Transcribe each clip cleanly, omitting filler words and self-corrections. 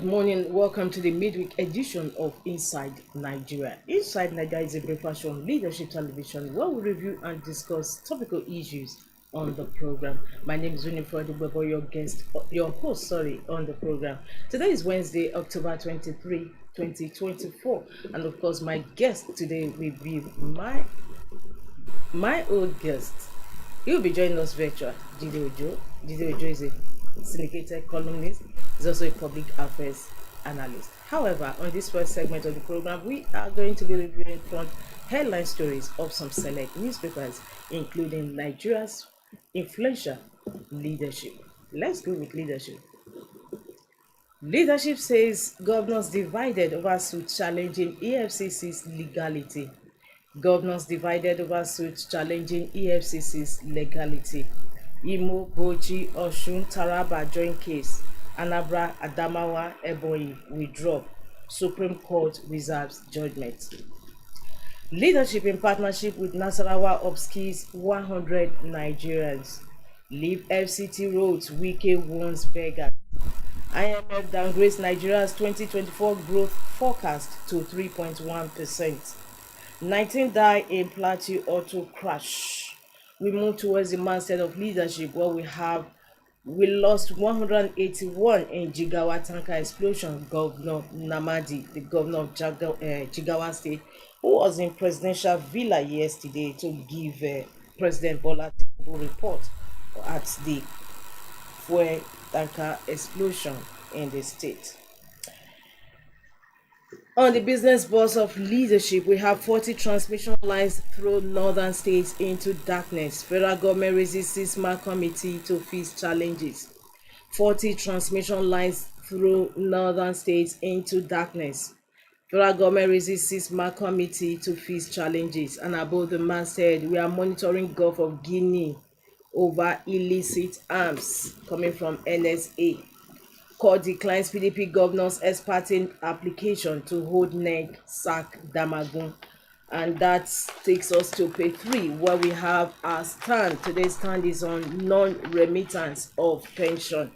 Good morning. Welcome to the midweek edition of Inside Nigeria. Inside Nigeria is a breakfast show on leadership television where we review and discuss topical issues on the program. My name is Winifred Ubebo, your host, on the program. Today is Wednesday, October 23, 2024, and of course, my guest today will be my old guest. He will be joining us virtual, Jide Ojo. Jide Ojo is a syndicated columnist. He's also a public affairs analyst. However, on this first segment of the program, we are going to be reviewing front headline stories of some select newspapers, including Nigeria's influential leadership. Let's go with leadership. Leadership says governors divided over suit challenging EFCC's legality. Governors divided over suit challenging EFCC's legality. Imo, Bauchi, Osun, Taraba joint case. Anambra, Adamawa, Ebonyi withdraw. Supreme Court reserves judgment. Leadership in partnership with Nasarawa upskills 100 Nigerians. Leave FCT roads, Wike warns beggars. IMF downgrades Nigeria's 2024 growth forecast to 3.1%. 19 die in Plateau auto crash. We move towards the mindset of leadership where we lost 181 in Jigawa tanker explosion. Governor Namadi, the governor of Jigawa State, who was in presidential villa yesterday to give President Bola Tinubu report at the fuel tanker explosion in the state. On the business bus of leadership, we have 40 transmission lines throw northern states into darkness. Federal government raises six-man committee to face challenges. 40 transmission lines through northern states into darkness. Federal government raises six-man committee to face challenges. And above the man said, we are monitoring Gulf of Guinea over illicit arms coming from NSA. Court declines PDP governor's ex parte application to hold NEC sack Damagun. And that takes us to page 3, where we have our stand. Today's stand is on non-remittance of pension.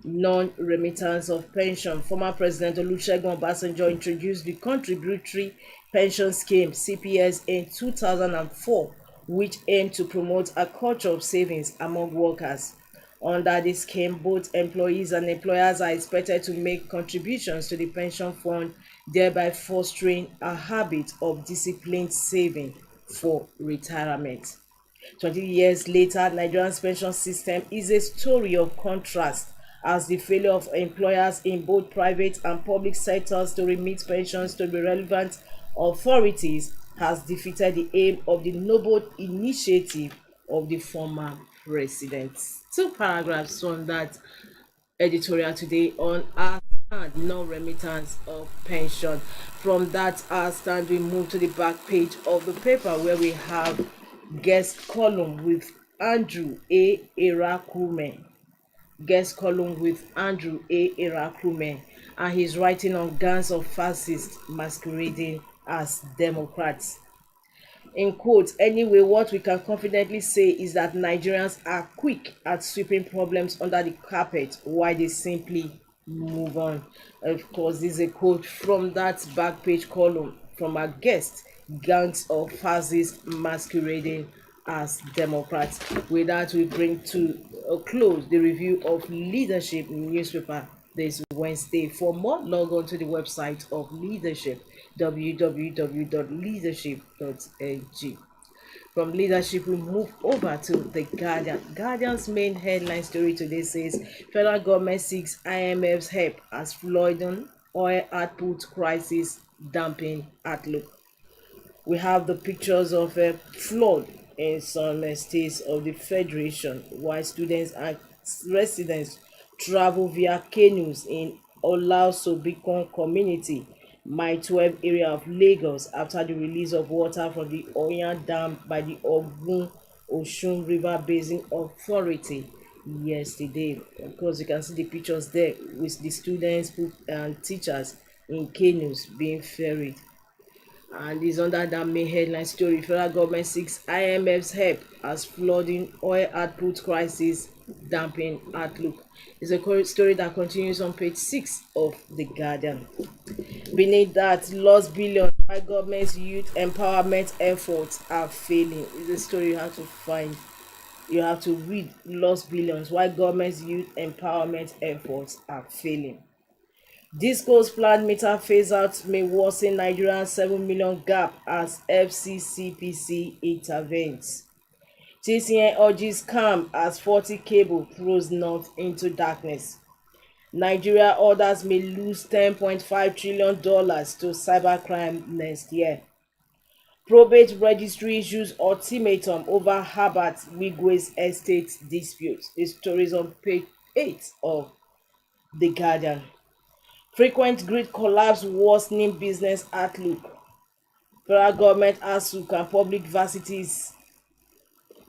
Non-remittance of pension. Former President Olusegun Obasanjo introduced the Contributory Pension Scheme, CPS, in 2004, which aimed to promote a culture of savings among workers. Under this scheme, both employees and employers are expected to make contributions to the pension fund, thereby fostering a habit of disciplined saving for retirement. 20 years later, Nigeria's pension system is a story of contrast, as the failure of employers in both private and public sectors to remit pensions to the relevant authorities has defeated the aim of the noble initiative of the former president. 2 paragraphs from that editorial today on our stand, no remittance of pension. From that our stand, we move to the back page of the paper where we have guest column with Andrew A. Erakume. Guest column with Andrew A. Erakume, and he's writing on gangs of fascists masquerading as Democrats. In quotes, anyway, what we can confidently say is that Nigerians are quick at sweeping problems under the carpet while they simply move on. Of course, this is a quote from that back page column from our guest, gangs of fascists masquerading as Democrats. With that, we bring to a close the review of Leadership newspaper this Wednesday. For more, log on to the website of Leadership, www.leadership.ng. From Leadership, we move over to the Guardian. Guardian's main headline story today says federal government seeks IMF's help as flooding oil output crisis damping outlook. We have the pictures of a flood in some states of the Federation, while students and residents travel via canoes in Olauso-Bikon community, Mile 12 area of Lagos, after the release of water from the Oyan Dam by the Ogun-Osun River Basin Authority yesterday. Of course, you can see the pictures there with the students and teachers in canoes being ferried. And is under that main headline story. Federal government seeks IMF's help as flooding oil output crisis dampen outlook. It's a story that continues on page 6 of The Guardian. Beneath that, lost billions why government's youth empowerment efforts are failing. It's a story you have to find. You have to read. Lost billions why government's youth empowerment efforts are failing. Disco's planned meter phase-out may worsen Nigeria's 7 million gap as FCCPC intervenes. TCN urges calm as 40 cable throws north into darkness. Nigeria orders may lose $10.5 trillion to cybercrime next year. Probate registry issues ultimatum over Herbert Wigwe's estate dispute. The story is on page 8 of The Guardian. Frequent grid collapse worsening business outlook. Federal government ASU can public varsities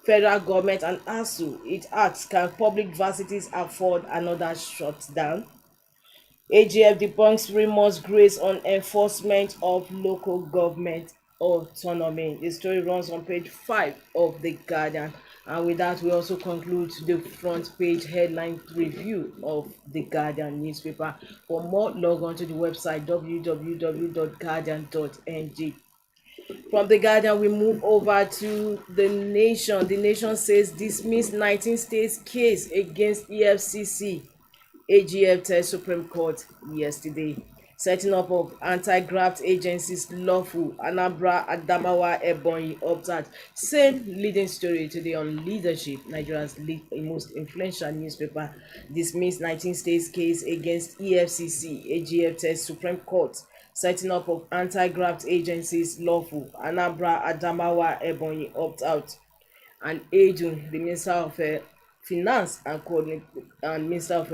Federal government and ASU, it asks, can public varsities afford another shutdown? AGF debunks rumors grace on enforcement of local government autonomy. The story runs on page 5 of The Guardian. And with that, we also conclude the front page headline review of The Guardian newspaper. For more, log on to the website www.guardian.ng. From The Guardian, we move over to The Nation. The Nation says dismissed 19 states case against EFCC. AGF tells Supreme Court yesterday. Setting up of anti-graft agencies lawful. Anambra, Adamawa, Ebonyi opt out. Same leading story today on Leadership, Nigeria's most influential newspaper. Dismissed 19 states case against EFCC. AGF tells Supreme Court. Setting up of anti-graft agencies lawful. Anambra, Adamawa, Ebonyi opt out. And Edun, the Minister of Finance and Minister of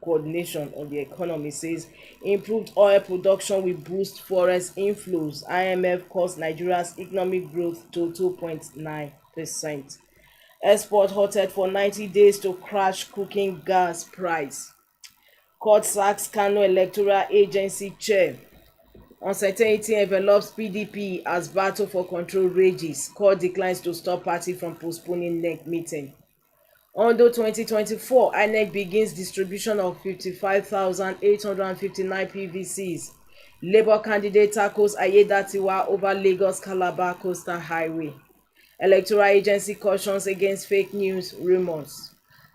Coordination of the Economy, says improved oil production will boost forest inflows. IMF calls Nigeria's economic growth to 2.9%. Export halted for 90 days to crash cooking gas price. Court sacks Kano Electoral Agency chair. Uncertainty envelops PDP as battle for control rages. Court declines to stop party from postponing NEC meeting. Ondo 2024, INEC begins distribution of 55,859 PVCs. Labour candidate tackles Ayedatiwa over Lagos Calabar Coastal Highway. Electoral agency cautions against fake news rumors.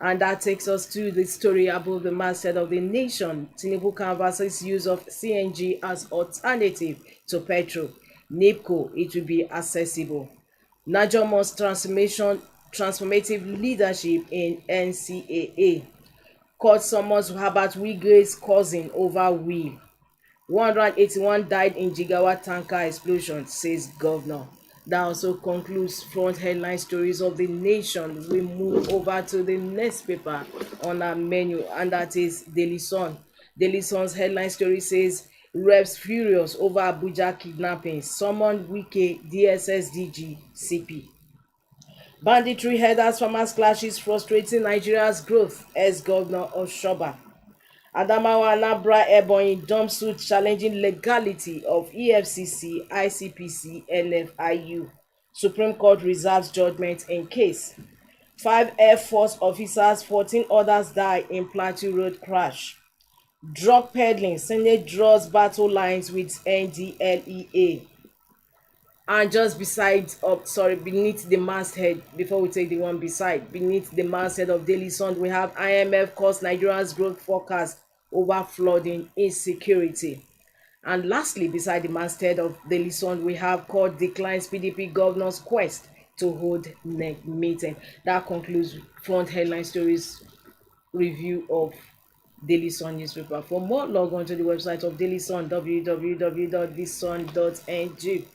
And that takes us to the story above the masthead of The Nation. Tinubu canvasses use of CNG as alternative to petrol. NIPCO, it will be accessible. Niger must transformative leadership in NCAA. Court summons Herbert Wigwe's cousin over will. 181 died in Jigawa tanker explosion, says governor. That also concludes front headline stories of The Nation. We move over to the next paper on our menu, and that is Daily Sun. Daily Sun's headline story says, Reps furious over Abuja kidnapping, summoned Wike DSS DG CP. Banditry headers farmers clashes frustrating Nigeria's growth, ex-governor Oshoba. Adamawa Anambra Ebonyi dump suit challenging legality of EFCC, ICPC, NFIU. Supreme Court reserves judgment in case. 5 Air Force officers, 14 others die in Plateau Road crash. Drug peddling, Senate draws battle lines with NDLEA. And just beneath the masthead, before we take the one beside, beneath the masthead of Daily Sun, we have IMF calls Nigeria's growth forecast over flooding insecurity. And lastly, beside the masthead of Daily Sun, we have court declines PDP governor's quest to hold NEC meeting. That concludes front headline stories review of Daily Sun newspaper. For more, log on to the website of Daily Sun, www.thesun.ng.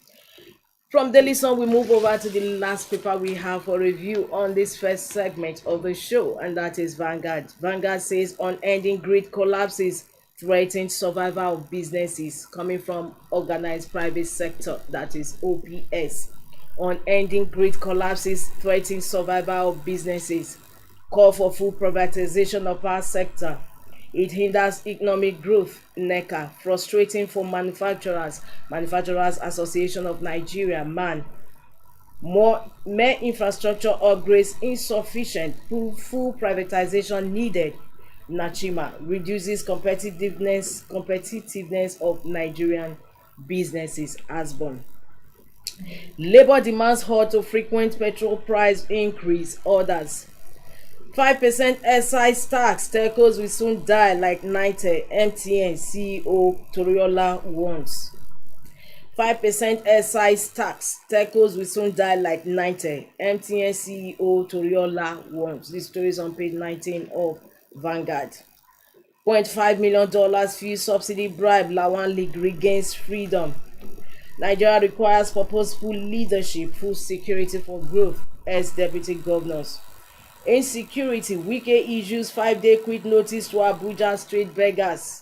From Daily Sun, we move over to the last paper we have for review on this first segment of the show, and that is Vanguard. Vanguard says unending grid collapses threaten survival of businesses, coming from organized private sector, that is OPS. Unending grid collapses threaten survival of businesses. Call for full privatization of power sector. It hinders economic growth, NECA, frustrating for manufacturers, Manufacturers Association of Nigeria, MAN. More infrastructure upgrades insufficient, full privatization needed, Nachima. Reduces competitiveness of Nigerian businesses, Asbon. Labour demands halt to frequent petrol price increase, orders. 5% excise tax, telcos will soon die like Nitel, MTN CEO Toriola warns. 5% excise tax, telcos will soon die like Nitel, MTN CEO Toriola warns. This story is on page 19 of Vanguard. $0.5 million fuel subsidy bribe, Lawan League regains freedom. Nigeria requires purposeful leadership, full security for growth, as deputy governors. Insecurity, Wike issues 5-day quit notice to Abuja street beggars.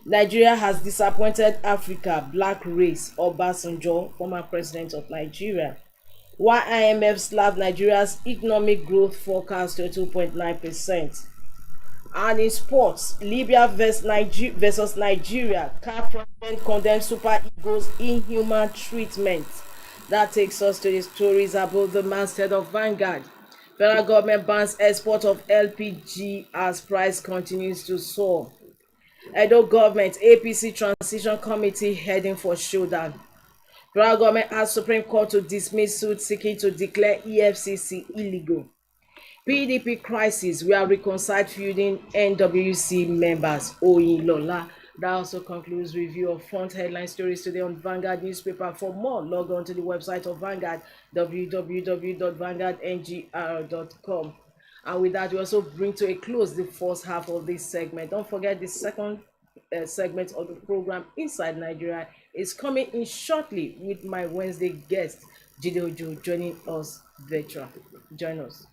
Nigeria has disappointed Africa, black race, Obasanjo, former president of Nigeria. While IMF slapped Nigeria's economic growth forecast to 2.9%. And in sports, Libya versus Nigeria, CAF president condemns Super Eagles' inhuman treatment. That takes us to the stories about the masthead of Vanguard. Federal government bans export of LPG as price continues to soar. Edo government, APC transition committee heading for showdown. Federal government asks Supreme Court to dismiss suit seeking to declare EFCC illegal. PDP crisis, we are reconciled feuding NWC members, Oyinlola. That also concludes review of front headline stories today on Vanguard newspaper. For more, log on to the website of Vanguard, www.vanguardngr.com. And with that, we also bring to a close the first half of this segment. Don't forget the second segment of the program, Inside Nigeria, is coming in shortly with my Wednesday guest, Jide Ojo, joining us virtual. Join us.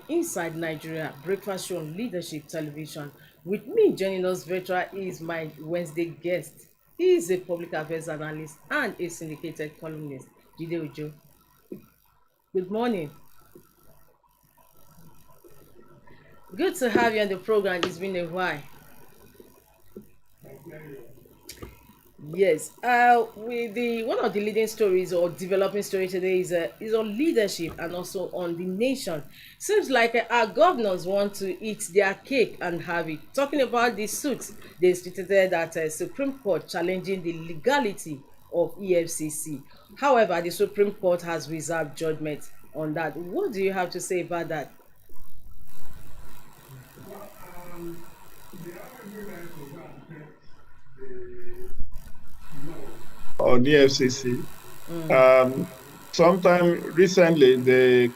Inside Nigeria, breakfast show on Leadership Television. With me joining us virtual is my Wednesday guest. He is a public affairs analyst and a syndicated columnist, Jide Ojo. Good morning. Good to have you on the program. It's been a while. Yes, with the one of the leading stories or developing story today is on leadership and also on the nation. Seems like our governors want to eat their cake and have it. Talking about the suits they instituted at Supreme Court challenging the legality of EFCC. However, the Supreme Court has reserved judgment on that. What do you have to say about that? On EFCC. Sometime recently, the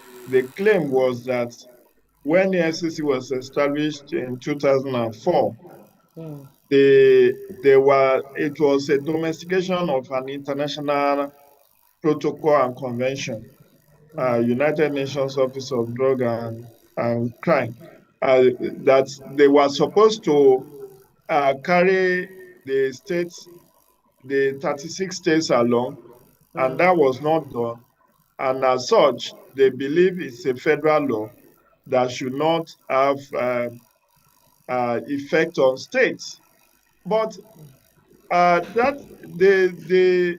claim was that when EFCC was established in 2004, Mm, it was a domestication of an international protocol and convention, United Nations Office of Drug and Crime, that they were supposed to carry the states, the 36 states along, and mm, that was not done. And as such, they believe it's a federal law that should not have effect on states. But that the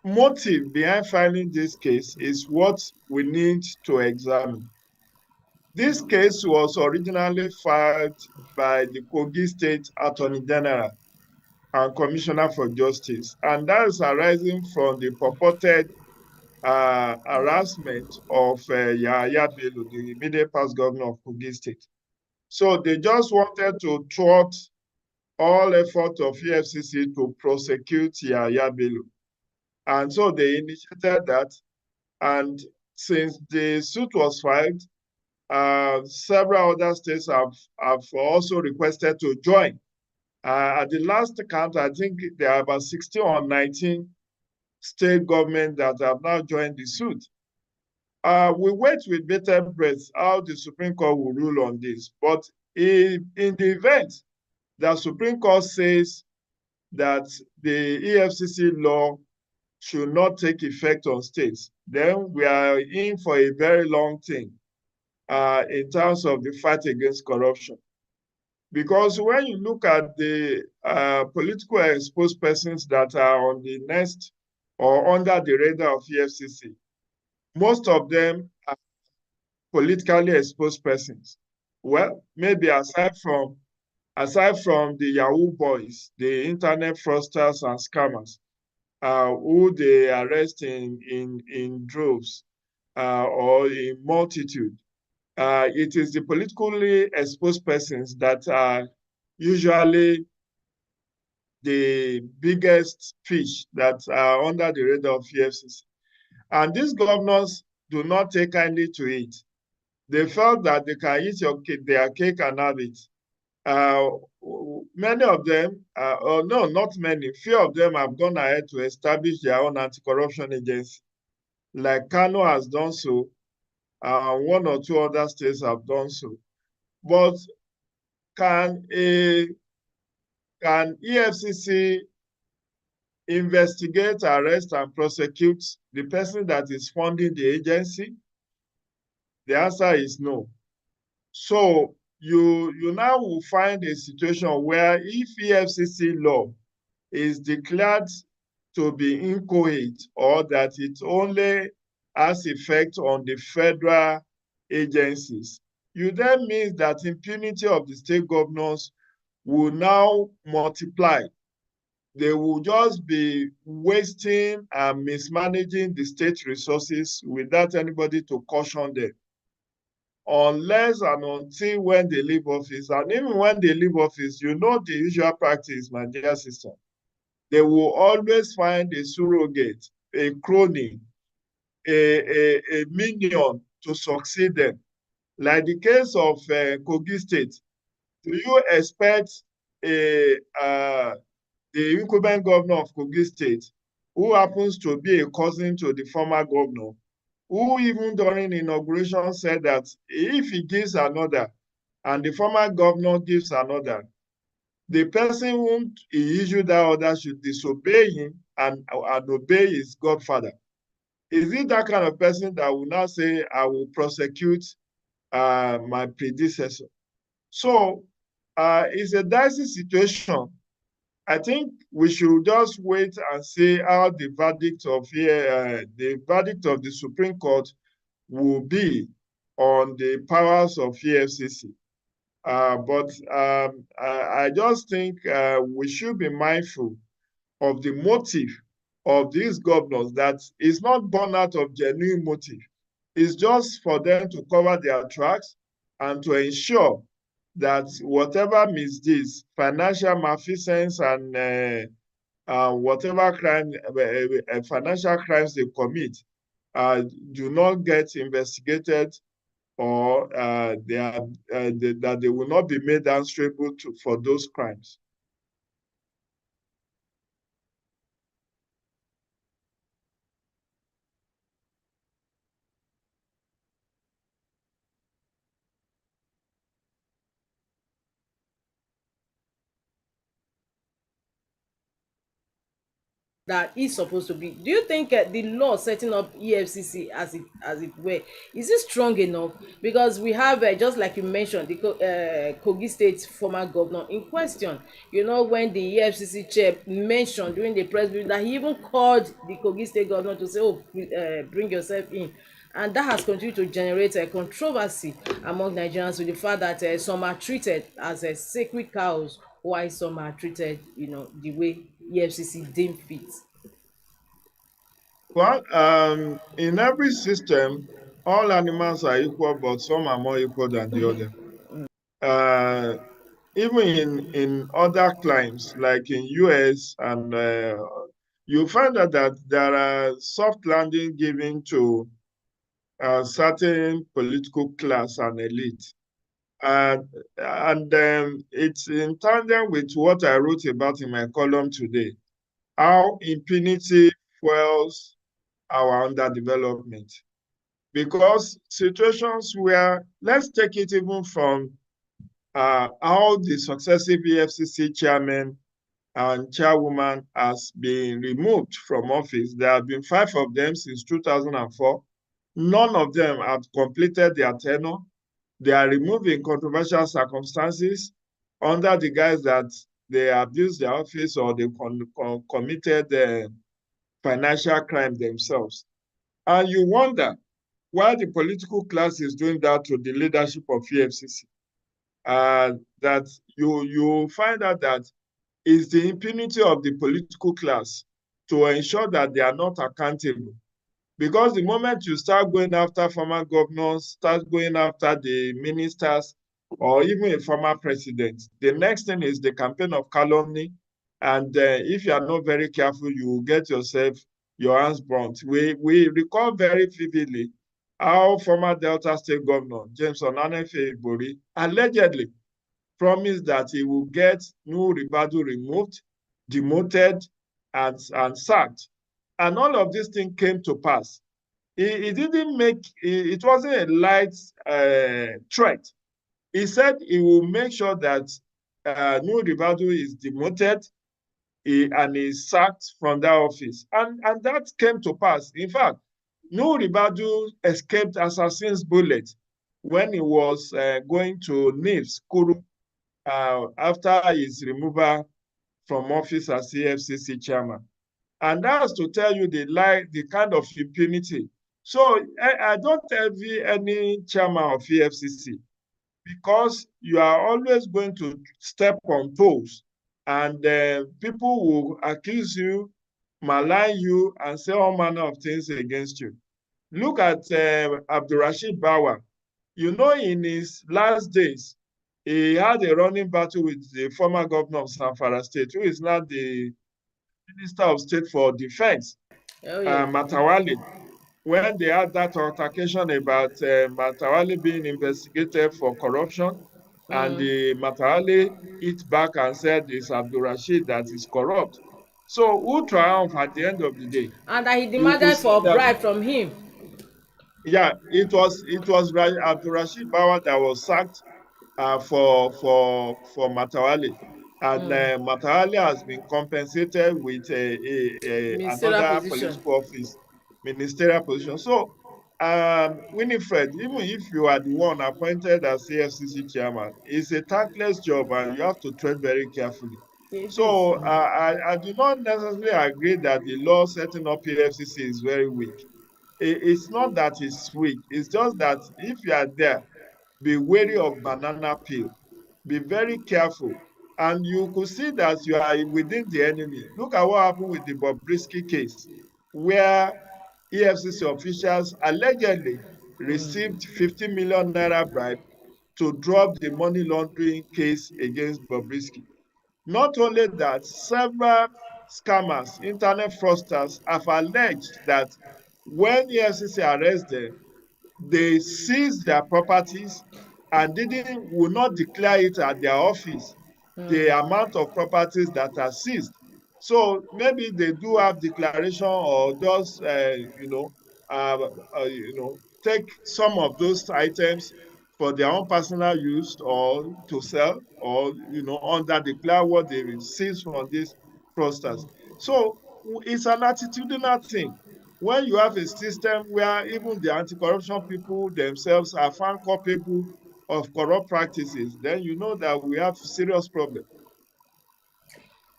motive behind filing this case is what we need to examine. This case was originally filed by the Kogi State Attorney General and Commissioner for Justice, and that is arising from the purported harassment of Yahaya Bello, the immediate past governor of Kogi State. So they just wanted to thwart all effort of EFCC to prosecute Yahaya Bello. And so they initiated that. And since the suit was filed, several other states have also requested to join. At the last count, I think there are about 16 or 19 state governments that have now joined the suit. We wait with bated breath how the Supreme Court will rule on this. But in the event that Supreme Court says that the EFCC law should not take effect on states, then we are in for a very long thing in terms of the fight against corruption. Because when you look at the political exposed persons that are on the nest or under the radar of EFCC, most of them are politically exposed persons. Well, maybe aside from the Yahoo boys, the internet fraudsters and scammers, who they arrest in droves or in multitude, it is the politically exposed persons that are usually the biggest fish that are under the radar of EFCC. And these governors do not take kindly to it. They felt that they can eat their cake and have it. Many of them, or no, not many, few of them have gone ahead to establish their own anti-corruption agency. Like Kano has done so, one or two other states have done so. But can EFCC investigate, arrest, and prosecute the person that is funding the agency? The answer is no. So you now will find a situation where if EFCC law is declared to be inchoate or that it only has effect on the federal agencies, you then means that impunity of the state governors will now multiply. They will just be wasting and mismanaging the state resources without anybody to caution them. Unless and until when they leave office, and even when they leave office, you know the usual practice, my dear sister. They will always find a surrogate, a crony, a minion to succeed them. Like the case of Kogi State, do you expect the incumbent governor of Kogi State, who happens to be a cousin to the former governor, who even during inauguration said that if he gives another and the former governor gives another, the person whom he issued that order should disobey him and obey his godfather? Is it that kind of person that will now say, I will prosecute my predecessor? So it's a dicey situation. I think we should just wait and see how the verdict of the Supreme Court will be on the powers of EFCC. But I just think we should be mindful of the motive of these governors, that is not born out of genuine motive. It's just for them to cover their tracks and to ensure that whatever misdeeds, financial malfeasance, and whatever crime, financial crimes they commit, do not get investigated, or that they will not be made answerable for those crimes. That is supposed to be. Do you think the law setting up EFCC as it were, is it strong enough? Because we have just like you mentioned, the Kogi State former governor in question. You know, when the EFCC chair mentioned during the press briefing that he even called the Kogi State governor to say, "Oh, bring yourself in." And that has continued to generate a controversy among Nigerians, with the fact that some are treated as sacred cows, while some are treated, the way EFCC deem fit. Well, in every system, all animals are equal, but some are more equal than the other. Uh, even in other climes like in US, and you find out that there are soft landing given to certain political class and elite. And it's in tandem with what I wrote about in my column today, how impunity fuels our underdevelopment. Because situations where, let's take it even from how the successive EFCC chairman and chairwoman has been removed from office. There have been 5 of them since 2004. None of them have completed their tenure. They are removed in controversial circumstances under the guise that they abused their office or they committed financial crime themselves. And you wonder why the political class is doing that to the leadership of EFCC. That you find out that is the impunity of the political class to ensure that they are not accountable. Because the moment you start going after former governors, start going after the ministers, or even a former president, the next thing is the campaign of calumny. And if you are not very careful, you will get yourself your hands burnt. We recall very vividly how former Delta State Governor James Onanefe Ibori allegedly promised that he will get Nuhu Ribadu removed, demoted, and sacked. And all of these things came to pass. He didn't make, it wasn't a light threat. He said he will make sure that Nuhu Ribadu is demoted and is sacked from that office. And that came to pass. In fact, Nuhu Ribadu escaped assassin's bullet when he was going to NIFS, Kuru, after his removal from office as EFCC chairman. And that's to tell you the kind of impunity. So I don't envy any chairman of EFCC, because you are always going to step on toes, and people will accuse you, malign you, and say all manner of things against you. Look at Abdulrasheed Bawa. You know, in his last days, he had a running battle with the former governor of Zamfara State, who is now the Minister of State for Defense, Oh yeah. Matawale, when they had that altercation about Matawale being investigated for corruption, and Mm. the Matawale hit back and said it's Abdul Rashid that is corrupt. So who triumphed at the end of the day? And that he You could demanded see for that, bribe from him. yeah, it was Abdul Rashid Bawa that was sacked for Matawale. And Mm. Matawale has been compensated with Ministerial another position. political office, ministerial position. So, Winifred, even if you are the one appointed as CFCC chairman, it's a thankless job and you have to tread very carefully. It is. So, I do not necessarily agree that the law setting up EFCC is very weak. It's not that it's weak, it's just that if you are there, be wary of banana peel. Be very careful. And you could see that you are within the enemy. Look at what happened with the Bobrisky case, where EFCC officials allegedly received 50 million naira bribe to drop the money laundering case against Bobrisky. Not only that, several scammers, internet fraudsters, have alleged that when EFCC arrests them, they seized their properties and didn't will not declare it at their office, the Mm. amount of properties that are seized. So maybe they do have declaration, or just uh, take some of those items for their own personal use or to sell, or under declare what they seized from these fraudsters. So it's an attitudinal thing. When you have a system where even the anti-corruption people themselves are found culpable of corrupt practices, then you know that we have serious problem.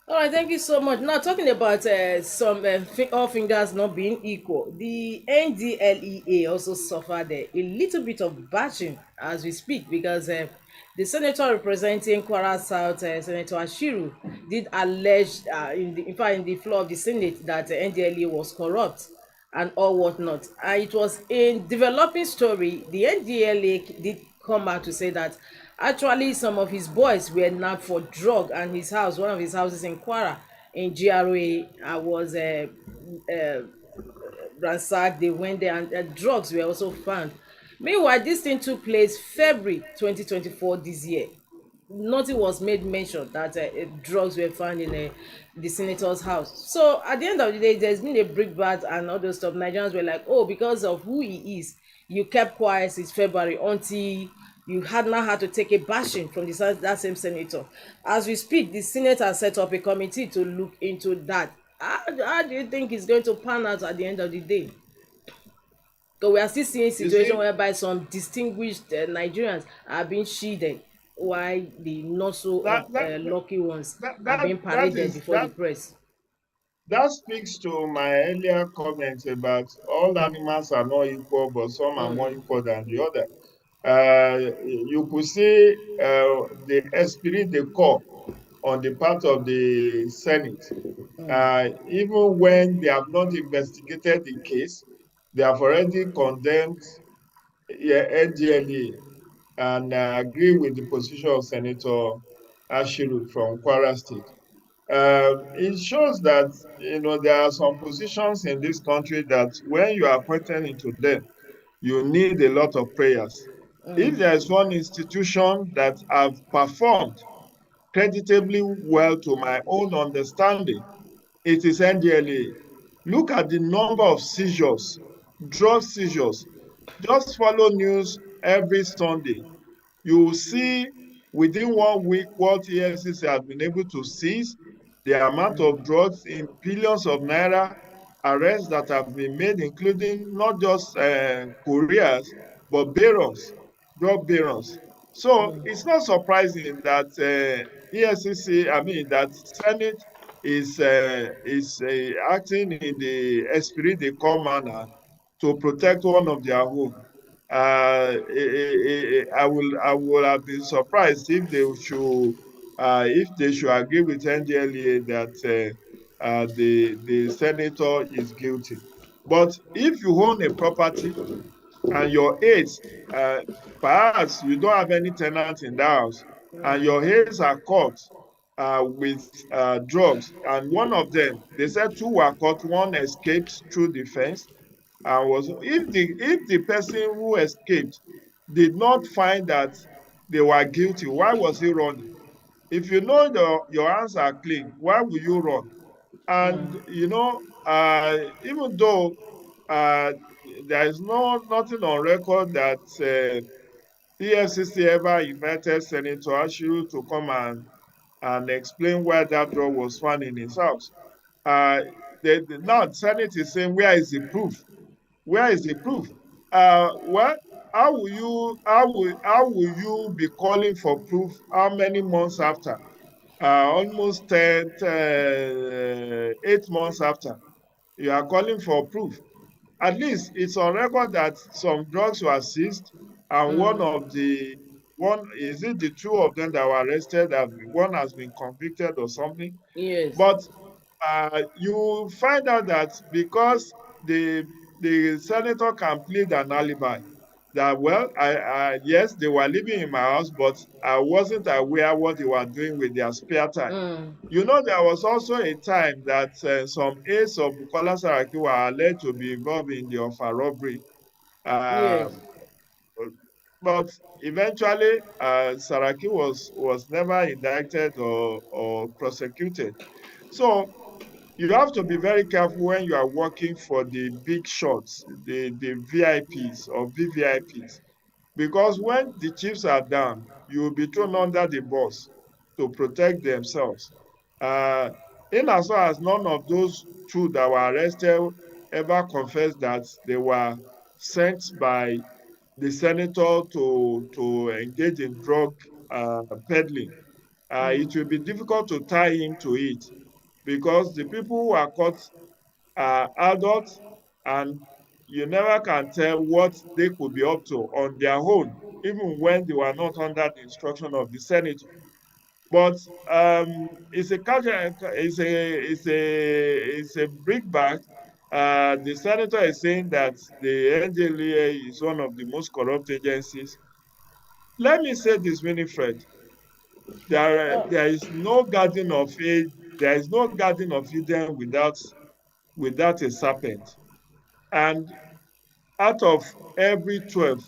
All right, thank you so much. Now, talking about some all fingers not being equal, the NDLEA also suffered a little bit of bashing as we speak, because the senator representing Kwara South, Senator Ashiru, did allege, in fact, in the floor of the Senate, that NDLEA was corrupt and all whatnot. And it was a developing story. The NDLEA did come out to say that Actually, some of his boys were nabbed for drug, and his house, one of his houses in Kwara, in GRA, was uh, ransacked. They went there, and drugs were also found. Meanwhile, this thing took place February 2024 this year. Nothing was made mention that drugs were found in the senator's house. So at the end of the day, there's been a brickbat and all those stuff. Nigerians were like, oh, because of who he is, you kept quiet since February until you had now had to take a bashing from that same senator. As we speak, the Senate has set up a committee to look into that. How do you think it's going to pan out at the end of the day? Because we are still seeing You situation see, whereby some distinguished Nigerians are being shielded, while the not so that that lucky ones that are that, being that paraded is before the that press. that speaks to my earlier comment about all animals are not equal, but some are more Mm, equal than the other. You could see the esprit de corps on the part of the Senate. Even when they have not investigated the case, they have already condemned, yeah, NDLEA, and agree with the position of Senator Ashiru from Kwara State. It shows that there are some positions in this country that when you are appointed into them, you need a lot of prayers. If there is one institution that have performed creditably well to my own understanding, it is NDLA. Look at the number of seizures, drug seizures. Just follow news every Sunday. You will see within 1 week what EFCC has been able to seize, the amount of drugs in billions of naira, arrests that have been made, including not just couriers, but barons, drug barons. So it's not surprising that EFCC, I mean, that Senate is acting in the esprit de corps manner to protect one of their own. I will have been surprised if they should agree with NDLEA that the senator is guilty. But if you own a property and your aides, uh, perhaps you don't have any tenant in the house, and your aides are caught with drugs, and one of them, they said two were caught, one escaped through the fence, and was if the person who escaped did not find that they were guilty, why was he running? If you know your hands are clean, why will you run? And even though uh, there is nothing on record that EFCC ever invited Senator Ashiru to come and explain why that drug was found in his house. Uh, now the Senate is saying, where is the proof? Where is the proof? Well, how will you be calling for proof? How many months after? Almost 8 months after. You are calling for proof. At least it's on record that some drugs were seized, and one is it the two of them that were arrested, that one has been convicted or something. yes. But you find out that because the senator can plead an alibi, that well, yes, they were living in my house, but I wasn't aware what they were doing with their spare time. There was also a time that some aides of Bukola Saraki were alleged to be involved in the Offa robbery. Yes. Um, but eventually, Saraki was never indicted or prosecuted. So you have to be very careful when you are working for the big shots, the VIPs or VVIPs, because when the chiefs are down, you will be thrown under the bus to protect themselves. Uh, in as far as none of those two that were arrested ever confessed that they were sent by the senator to engage in drug peddling, it will be difficult to tie him to it, because the people who are caught are adults, and you never can tell what they could be up to on their own, even when they were not under the instruction of the senator. But it's a culture, it's a brickbat. The senator is saying that the NDLEA is one of the most corrupt agencies. let me say this, Winifred. Oh, There is no garden of Eden. There is no garden of Eden without a serpent. And out of every 12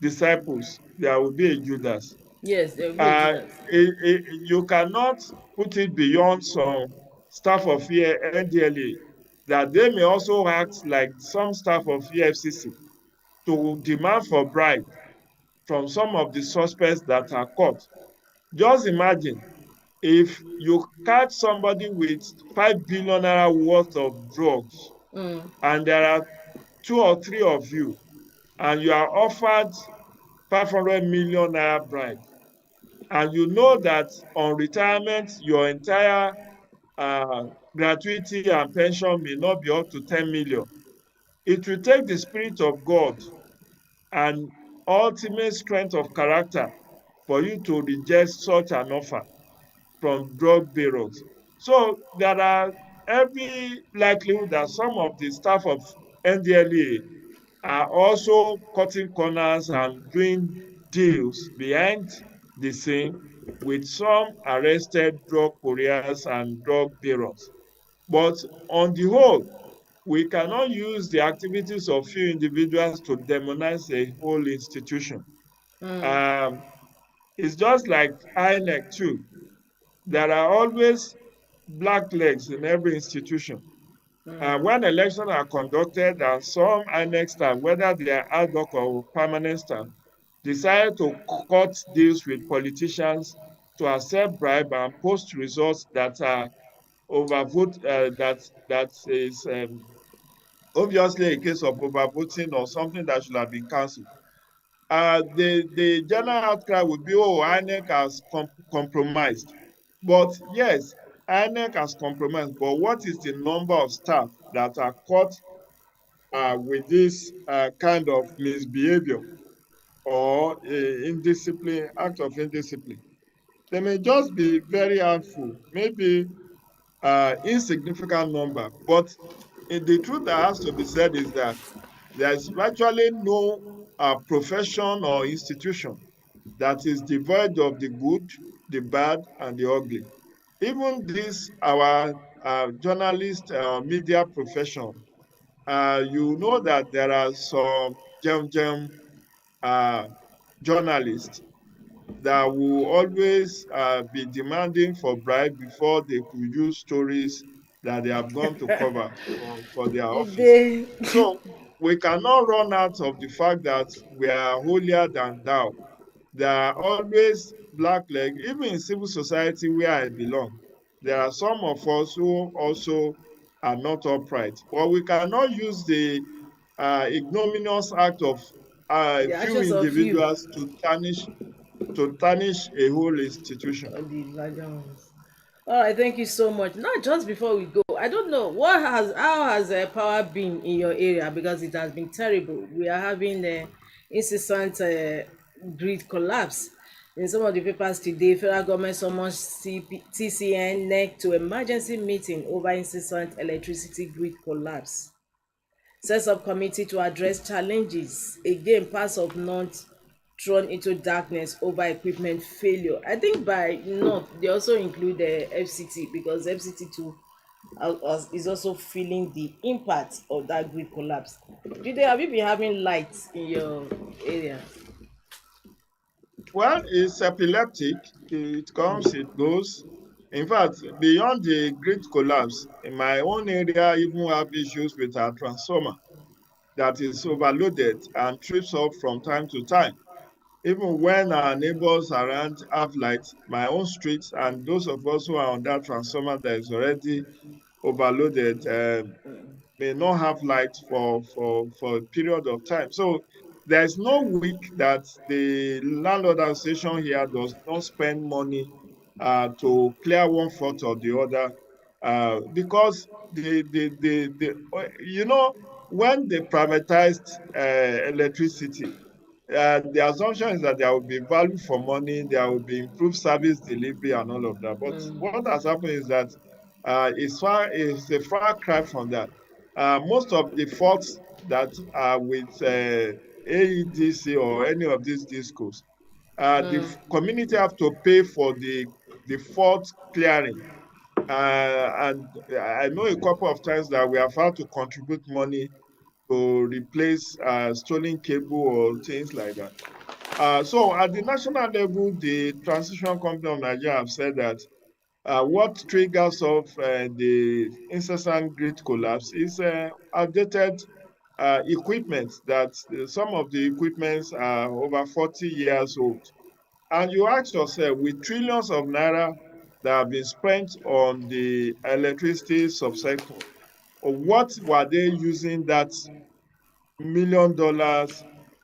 disciples, there will be a Judas. yes, there will be a Judas. You cannot put it beyond some staff of NDLA that they may also act like some staff of EFCC to demand for bribe from some of the suspects that are caught. Just imagine if you catch somebody with 5 billion naira worth of drugs and there are two or three of you and you are offered 500 million naira bribe and you know that on retirement your entire gratuity and pension may not be up to 10 million. It will take the spirit of God and ultimate strength of character for you to reject such an offer from drug barons. So there are every likelihood that some of the staff of NDLEA are also cutting corners and doing deals behind the scene with some arrested drug couriers and drug barons. But on the whole, we cannot use the activities of few individuals to demonize a whole institution. Um, it's just like INEC too. There are always black legs in every institution. When elections are conducted and some INEC staff, whether they are ad hoc or permanent staff, decide to cut deals with politicians to accept bribe and post results that are overvote, that is obviously a case of overvoting or something that should have been cancelled. The general outcry would be, oh, INEC has compromised. But yes, INEC has compromised. But what is the number of staff that are caught with this kind of misbehavior or indiscipline, act of indiscipline? They may just be very handful, maybe insignificant number. But the truth that has to be said is that there's virtually no profession or institution that is devoid of the good, the bad, and the ugly. Even this, our journalist media profession, you know that there are some gem uh, journalists that will always be demanding for bribe before they could use stories that they have gone to cover for their office. They, So we cannot run out of the fact that we are holier than thou. There are always black leg, even in civil society where I belong. There are some of us who also are not upright. But we cannot use the ignominious act of the a few actions of you individuals to tarnish a whole institution. are the larger ones. All right, thank you so much. Now, just before we go, I don't know how has power been in your area, because it has been terrible. We are having incessant grid collapse. In some of the papers today, federal government summons TCN NEC to emergency meeting over incessant electricity grid collapse. Sets up committee to address challenges. Again, parts of North thrown into darkness over equipment failure. I think by North, they also include the FCT, because FCT too is also feeling the impact of that grid collapse. Jide, have you been having lights in your area? Well, it's epileptic. It comes, it goes. In fact, beyond the grid collapse, in my own area, I even have issues with our transformer that is overloaded and trips up from time to time. Even when our neighbors around have lights, my own streets and those of us who are on that transformer that is already overloaded may not have light for a period of time. So there's no week that the landlord association here does not spend money to clear one fault or the other because you know, when they privatized electricity, the assumption is that there will be value for money, there will be improved service delivery and all of that. But what has happened is that it's a far cry from that. Most of the faults that are with AEDC or any of these discos The community have to pay for the fault clearing. And I know a couple of times that we have had to contribute money to replace stolen cable or things like that. So at the national level, the Transition Company of Nigeria have said that what triggers off the incessant grid collapse is outdated equipment, that some of the equipments are over 40 years old. And you ask yourself, with trillions of naira that have been spent on the electricity subsector, what were they using that $1 million?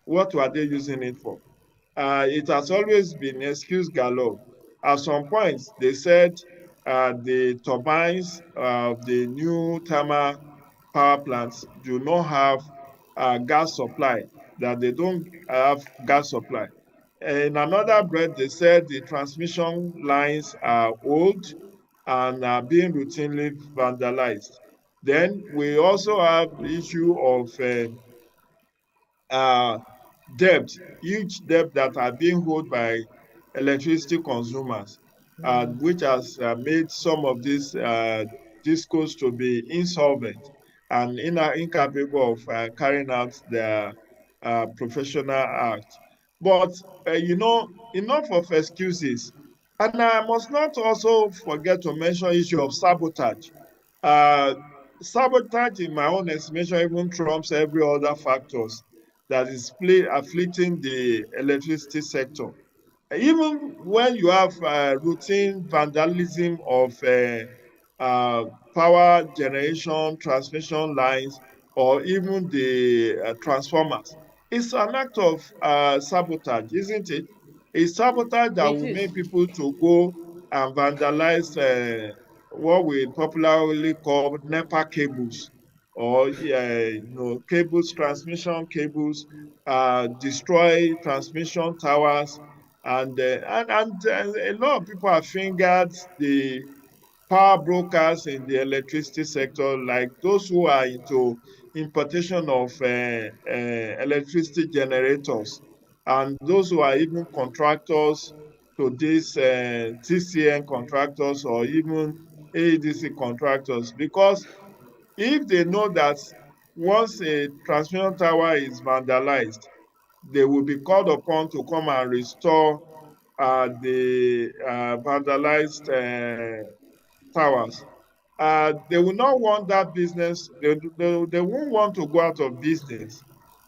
What were they using it for? It has always been excuse galore. At some point, they said the turbines of the new thermal power plants do not have gas supply, that they don't have gas supply. In another breath, they said the transmission lines are old and are being routinely vandalized. Then we also have the issue of uh, debt, huge debt that are being held by electricity consumers, which has made some of these discos to be insolvent and incapable of carrying out their professional act. But, enough of excuses. And I must not also forget to mention issue of sabotage. Uh, Sabotage, in my own estimation, even trumps every other factors that is afflicting the electricity sector. Even when you have routine vandalism of uh, power generation, transmission lines, or even the transformers, it's an act of sabotage, isn't it? It's sabotage that It will is. make people to go and vandalize what we popularly call NEPA cables, or cables, transmission cables, destroy transmission towers, and a lot of people have fingered the power brokers in the electricity sector, like those who are into importation of electricity generators, and those who are even contractors to these TCN contractors or even AEDC contractors, because if they know that once a transmission tower is vandalized, they will be called upon to come and restore the vandalized towers. They will not want that business. They won't want to go out of business.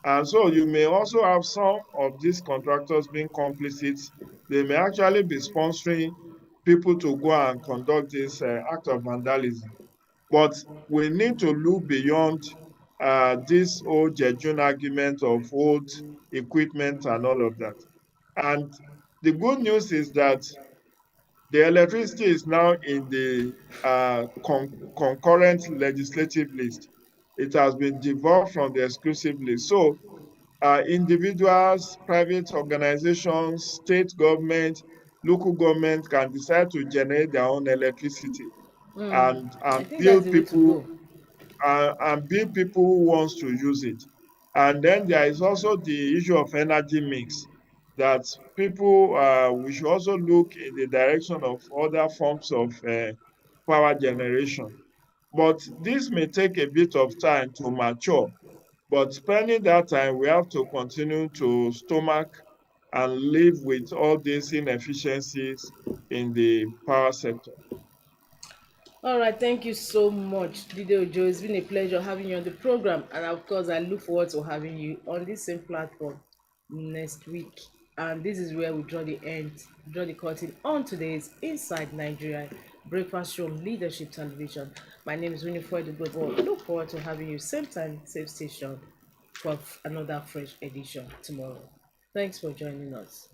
And so you may also have some of these contractors being complicit. They may actually be sponsoring people to go and conduct this act of vandalism. But we need to look beyond this old genuine argument of old equipment and all of that. And the good news is that the electricity is now in the concurrent legislative list. It has been devolved from the exclusive list. So individuals, private organizations, state government, local government can decide to generate their own electricity and, I and think that's build the way to people go. and build people who wants to use it. And then there is also the issue of energy mix, that people, we should also look in the direction of other forms of power generation. But this may take a bit of time to mature. But spending that time, we have to continue to stomach and live with all these inefficiencies in the power sector. All right, thank you so much, Dide Ojo. It's been a pleasure having you on the program, and of course, I look forward to having you on this same platform next week. And this is where we draw the curtain on today's Inside Nigeria Breakfast Show on Leadership Television. My name is Winifred Ugobo. I look forward to having you same time, same station for another fresh edition tomorrow. Thanks for joining us.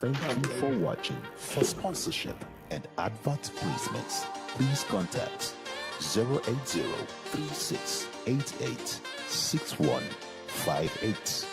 Thank you for watching. For sponsorship and advert placements, please contact 080 3688 6158.